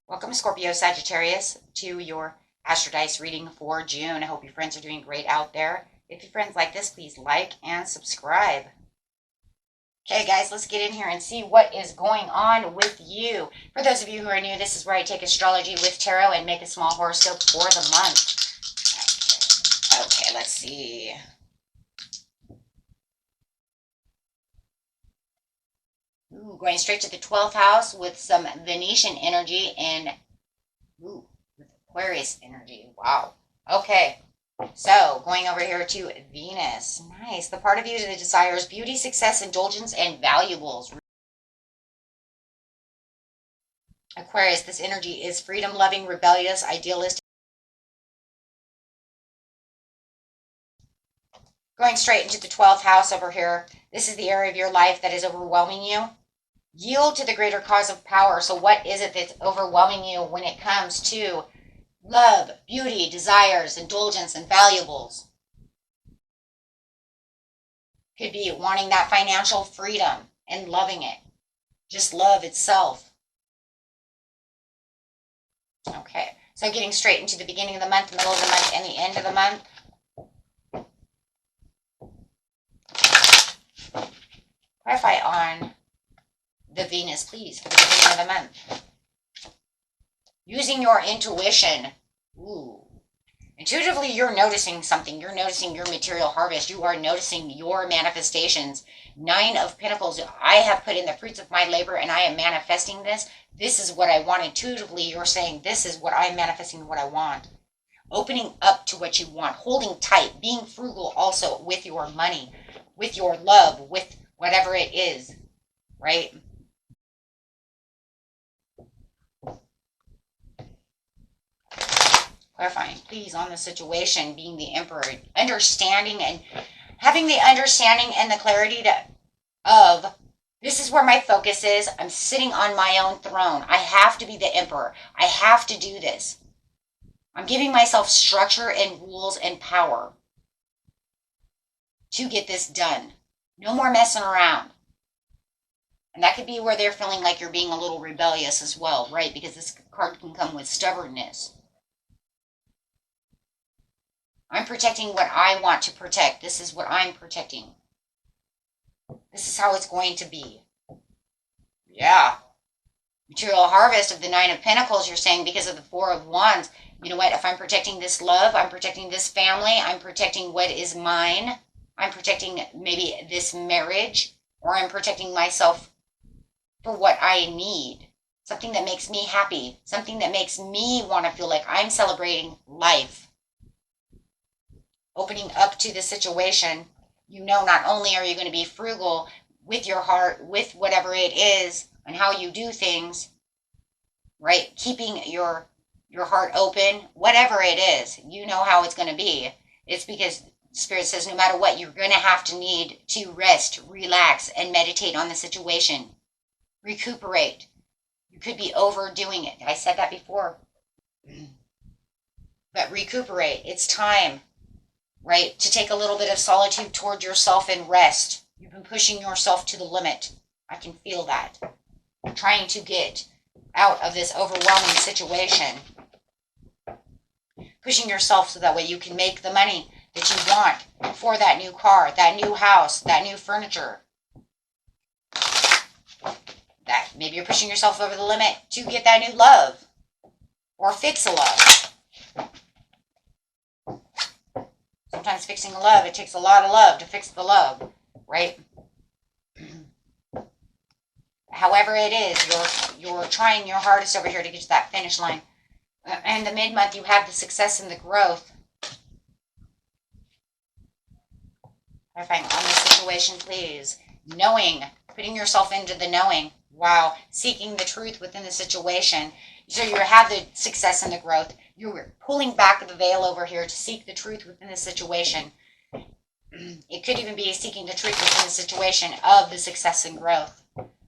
Welcome, Scorpio, Sagittarius, to your Astro Dice reading for June. I hope your friends are doing great out there. If your friends like this, please like and subscribe. Okay, guys, let's get in here and see what is going on with you. For those of you who are new, this is where I take astrology with tarot and make a small horoscope for the month. Okay, let's see. Ooh, going straight to the 12th house with some Venetian energy and with Aquarius energy. Wow. Okay. So, going over here to Venus. Nice. The part of you that desires beauty, success, indulgence, and valuables. Aquarius, this energy is freedom-loving, rebellious, idealistic. Going straight into the 12th house over here. This is the area of your life that is overwhelming you. Yield to the greater cause of power. So what is it that's overwhelming you when it comes to love, beauty, desires, indulgence, and valuables? Could be wanting that financial freedom and loving it. Just love itself. Okay, so getting straight into the beginning of the month, middle of the month, and the end of the month. Clarify on the Venus, please, for the beginning of the month. Using your intuition. Ooh. Intuitively, you're noticing something. You're noticing your material harvest. You are noticing your manifestations. 9 of Pentacles. I have put in the fruits of my labor and I am manifesting this. This is what I want. Intuitively, you're saying, this is what I'm manifesting, what I want. Opening up to what you want. Holding tight. Being frugal also with your money, with your love, with whatever it is. Right? Clarifying, please, on the situation, being the Emperor, understanding and having the understanding and the clarity of this is where my focus is. I'm sitting on my own throne. I have to be the Emperor. I have to do this. I'm giving myself structure and rules and power to get this done. No more messing around. And that could be where they're feeling like you're being a little rebellious as well, right? Because this card can come with stubbornness. I'm protecting what I want to protect. This is what I'm protecting. This is how it's going to be. Yeah. Material harvest of the 9 of Pentacles, you're saying, because of the 4 of Wands. You know what? If I'm protecting this love, I'm protecting this family, I'm protecting what is mine, I'm protecting maybe this marriage, or I'm protecting myself for what I need. Something that makes me happy. Something that makes me want to feel like I'm celebrating life. Opening up to the situation, you know, not only are you going to be frugal with your heart, with whatever it is, and how you do things, right? Keeping your heart open, whatever it is, you know how it's going to be. It's because Spirit says no matter what, you're going to have to need to rest, relax, and meditate on the situation. Recuperate. You could be overdoing it. I said that before. But recuperate. It's time. Right? To take a little bit of solitude toward yourself and rest. You've been pushing yourself to the limit. I can feel that. Trying to get out of this overwhelming situation. Pushing yourself so that way you can make the money that you want for that new car, that new house, that new furniture. That maybe you're pushing yourself over the limit to get that new love. Or fix a love. Sometimes fixing a love, it takes a lot of love to fix the love, right? However it is, you're trying your hardest over here to get to that finish line. And the mid-month, you have the success and the growth. Clarifying on this situation, please. Knowing, putting yourself into the knowing. Wow, seeking the truth within the situation. So you have the success and the growth. You're pulling back the veil over here to seek the truth within the situation. It could even be seeking the truth within the situation of the success and growth.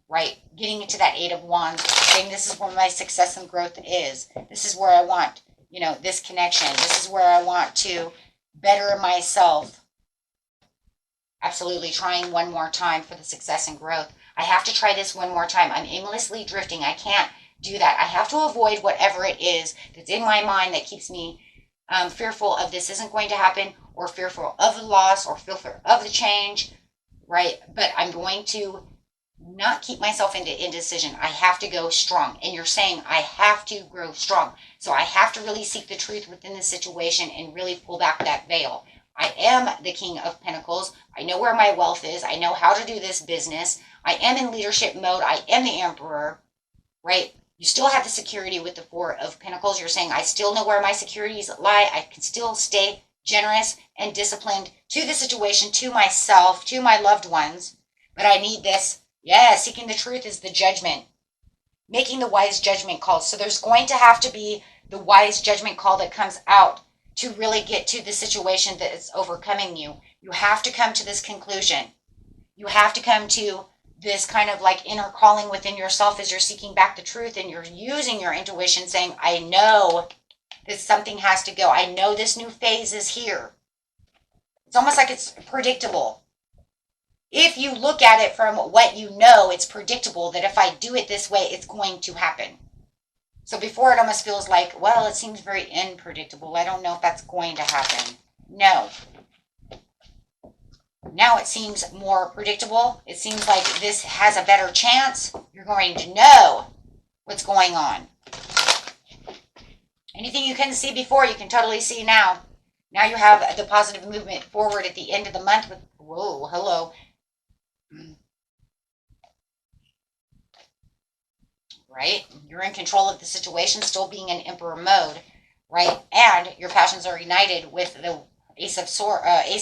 right? Getting into that Eight of Wands, saying this is where my success and growth is. This is where I want, you know, this connection. This is where I want to better myself. Absolutely trying one more time for the success and growth. I have to try this one more time. I'm aimlessly drifting. I can't do that. I have to avoid whatever it is that's in my mind that keeps me fearful of this isn't going to happen, or fearful of the loss, or fearful of the change, right? But I'm going to not keep myself into indecision. I have to go strong. And you're saying I have to grow strong. So I have to really seek the truth within the situation and really pull back that veil. I am the King of Pentacles. I know where my wealth is. I know how to do this business. I am in leadership mode. I am the Emperor, right? You still have the security with the Four of Pentacles. You're saying I still know where my securities lie. I can still stay generous and disciplined to the situation, to myself, to my loved ones. But I need this. Yeah, seeking the truth is the judgment. Making the wise judgment calls. So there's going to have to be the wise judgment call that comes out to really get to the situation that is overcoming you. You have to come to this conclusion. You have to come to this kind of like inner calling within yourself as you're seeking back the truth and you're using your intuition saying, I know that something has to go. I know this new phase is here. It's almost like it's predictable. If you look at it from what you know, it's predictable that if I do it this way, it's going to happen. So before it almost feels like, well, it seems very unpredictable. I don't know if that's going to happen. No. Now it seems more predictable. It seems like this has a better chance. You're going to know what's going on. Anything you couldn't see before, you can totally see now. Now you have the positive movement forward at the end of the month with, whoa, hello. Right? You're in control of the situation, still being in Emperor mode, right? And your passions are ignited with the Ace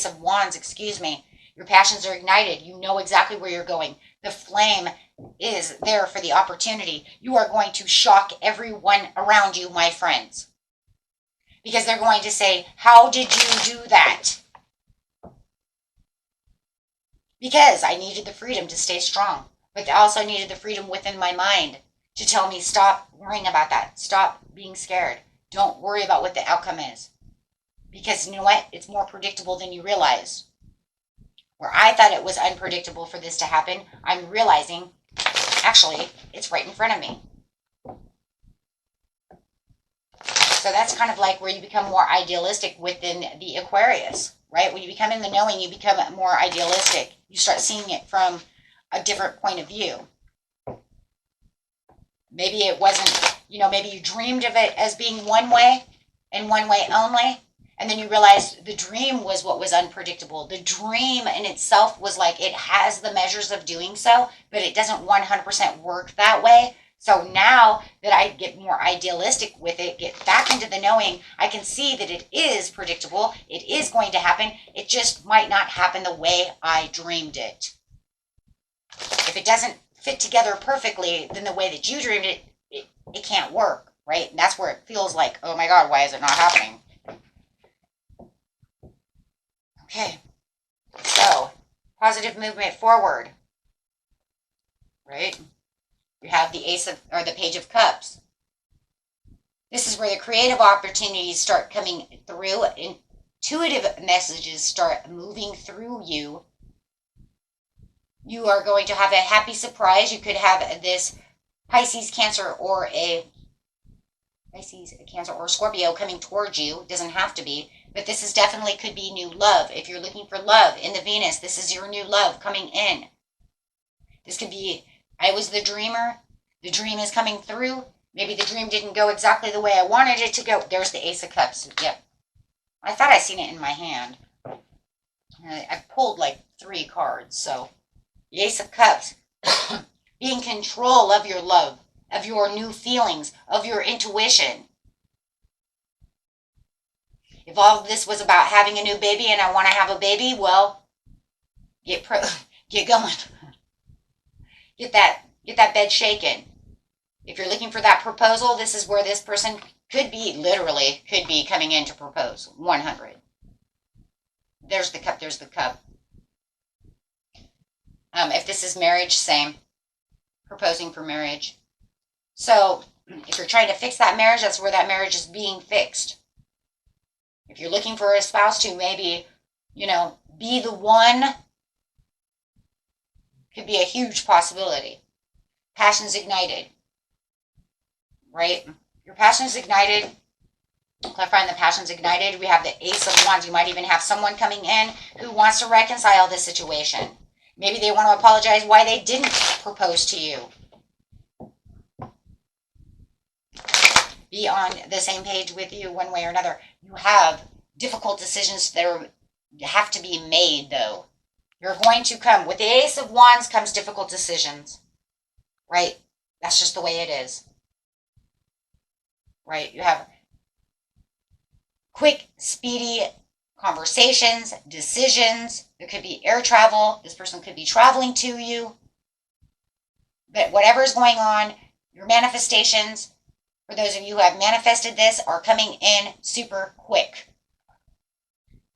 of Wands, excuse me. Your passions are ignited. You know exactly where you're going. The flame is there for the opportunity. You are going to shock everyone around you, my friends. Because they're going to say, how did you do that? Because I needed the freedom to stay strong. But I also needed the freedom within my mind to tell me, stop worrying about that. Stop being scared. Don't worry about what the outcome is. Because you know what? It's more predictable than you realize. Where I thought it was unpredictable for this to happen, I'm realizing, actually, it's right in front of me. So that's kind of like where you become more idealistic within the Aquarius, right? When you become in the knowing, you become more idealistic. You start seeing it from a different point of view. Maybe it wasn't, you know, maybe you dreamed of it as being one way and one way only. And then you realize the dream was what was unpredictable. The dream in itself was like, it has the measures of doing so, but it doesn't 100% work that way. So now that I get more idealistic with it, get back into the knowing, I can see that it is predictable. It is going to happen. It just might not happen the way I dreamed it. If it doesn't fit together perfectly, then the way that you dreamed it, it can't work, right? And that's where it feels like, oh my God, why is it not happening? Okay, so positive movement forward, right? You have the the Page of Cups. This is where the creative opportunities start coming through. Intuitive messages start moving through you. You are going to have a happy surprise. You could have this Pisces, Cancer, or Scorpio coming towards you. It doesn't have to be, but this is definitely could be new love. If you're looking for love in the Venus, this is your new love coming in. This could be, I was the dreamer. The dream is coming through. Maybe the dream didn't go exactly the way I wanted it to go. There's the Ace of Cups. Yep. I thought I seen it in my hand. I pulled like 3 cards, so the Ace of Cups. Be in control of your love, of your new feelings, of your intuition. If all of this was about having a new baby and I want to have a baby, well, get going. Get that bed shaken. If you're looking for that proposal, this is where this person could be coming in to propose. 100. There's the cup, there's the cup. If this is marriage, same. proposing for marriage. So if you're trying to fix that marriage, that's where that marriage is being fixed. If you're looking for a spouse to maybe, be the one, could be a huge possibility. Passion's ignited, right? Your passion's ignited. Clarifying the passion's ignited. We have the Ace of Wands. You might even have someone coming in who wants to reconcile this situation. Maybe they want to apologize why they didn't propose to you. Be on the same page with you one way or another. You have difficult decisions that have to be made, though. You're going to come. With the Ace of Wands comes difficult decisions. Right? That's just the way it is. Right? You have quick, speedy conversations, decisions. There could be air travel. This person could be traveling to you. But whatever is going on, your manifestations, for those of you who have manifested this, are coming in super quick.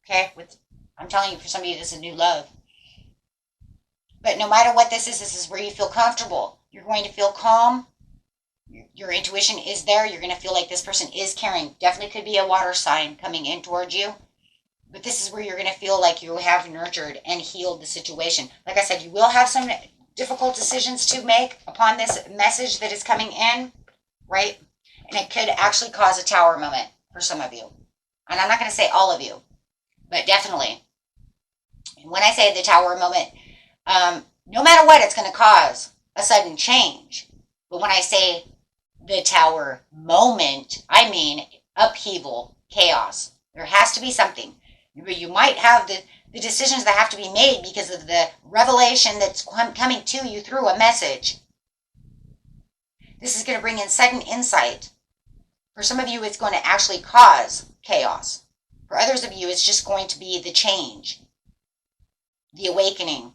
Okay? I'm telling you, for some of you, this is new love. But no matter what this is where you feel comfortable. You're going to feel calm. Your intuition is there. You're going to feel like this person is caring. Definitely could be a water sign coming in towards you. But this is where you're going to feel like you have nurtured and healed the situation. Like I said, you will have some difficult decisions to make upon this message that is coming in, right? And it could actually cause a tower moment for some of you. And I'm not going to say all of you, but definitely. And when I say the tower moment, no matter what, it's going to cause a sudden change. But when I say the tower moment, I mean upheaval, chaos. There has to be something. You might have the decisions that have to be made because of the revelation that's coming to you through a message. This is going to bring in sudden insight. For some of you, it's going to actually cause chaos. For others of you, it's just going to be the change, the awakening.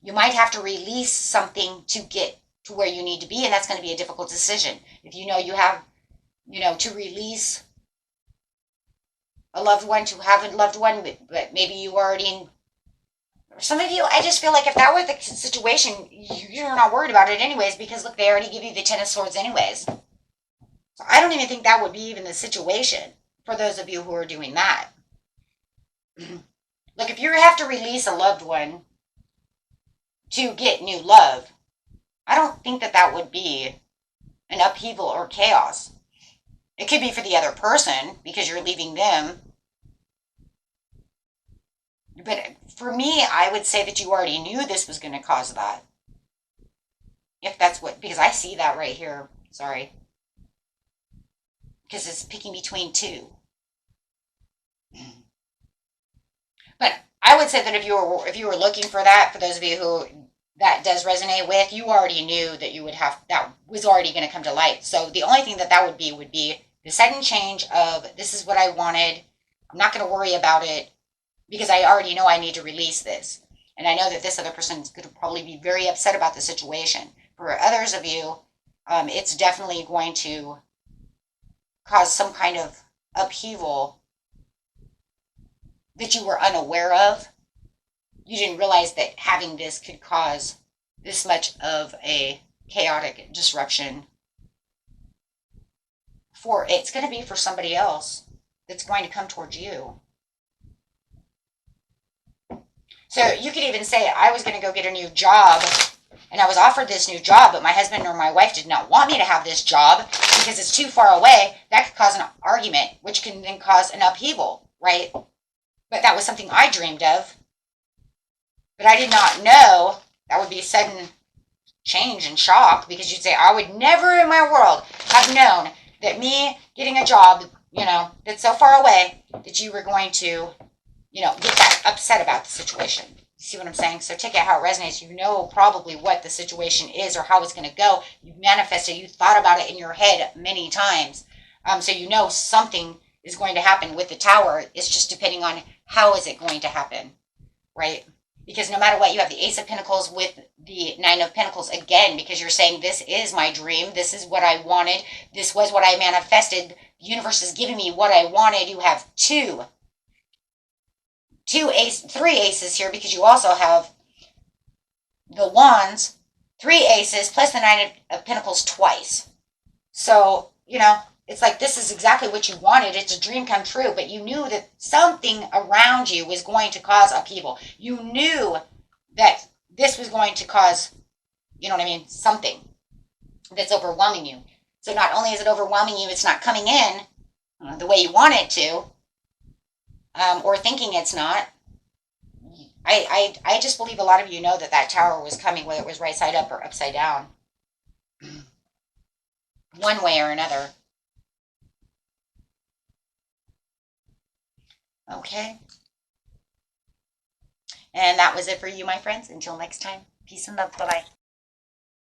You might have to release something to get to where you need to be, and that's going to be a difficult decision. If you have, to release a loved one, to have a loved one, but maybe you already, some of you, I just feel like if that were the situation, you're not worried about it anyways, because look, they already give you the Ten of Swords anyways. So I don't even think that would be even the situation for those of you who are doing that. Look, if you have to release a loved one to get new love, I don't think that would be an upheaval or chaos. It could be for the other person because you're leaving them. But for me, I would say that you already knew this was going to cause that. If that's because I see that right here. Sorry. Because it's picking between two. But I would say that if you were looking for that, for those of you who that does resonate with, you already knew that you would have, that was already going to come to light. So the only thing that would be the sudden change of, this is what I wanted. I'm not going to worry about it because I already know I need to release this. And I know that this other person is going to probably be very upset about the situation. For others of you, it's definitely going to cause some kind of upheaval that you were unaware of. You didn't realize that having this could cause this much of a chaotic disruption. It's going to be for somebody else that's going to come towards you. So you could even say, I was going to go get a new job, and I was offered this new job, but my husband or my wife did not want me to have this job because it's too far away. That could cause an argument, which can then cause an upheaval, right? But that was something I dreamed of. But I did not know that would be a sudden change and shock, because you'd say, I would never in my world have known that me getting a job, that's so far away, that you were going to, get that upset about the situation. See what I'm saying? So take it how it resonates. You know probably what the situation is or how it's going to go. You've manifested. You thought about it in your head many times. So you know something is going to happen with the Tower. It's just depending on how is it going to happen, right? Because no matter what, you have the Ace of Pentacles with the Nine of Pentacles again, because you're saying, this is my dream. This is what I wanted. This was what I manifested. The universe is giving me what I wanted. You have three aces here, because you also have the Wands, 3 aces plus the 9 of Pentacles twice. So, you know, it's like this is exactly what you wanted. It's a dream come true, but you knew that something around you was going to cause upheaval. You knew that this was going to cause, you know what I mean, something that's overwhelming you. So not only is it overwhelming you, it's not coming in the way you want it to, or thinking it's not. I just believe a lot of you know that that tower was coming, whether it was right side up or upside down, one way or another. Okay. And that was it for you, my friends. Until next time, peace and love. Bye-bye.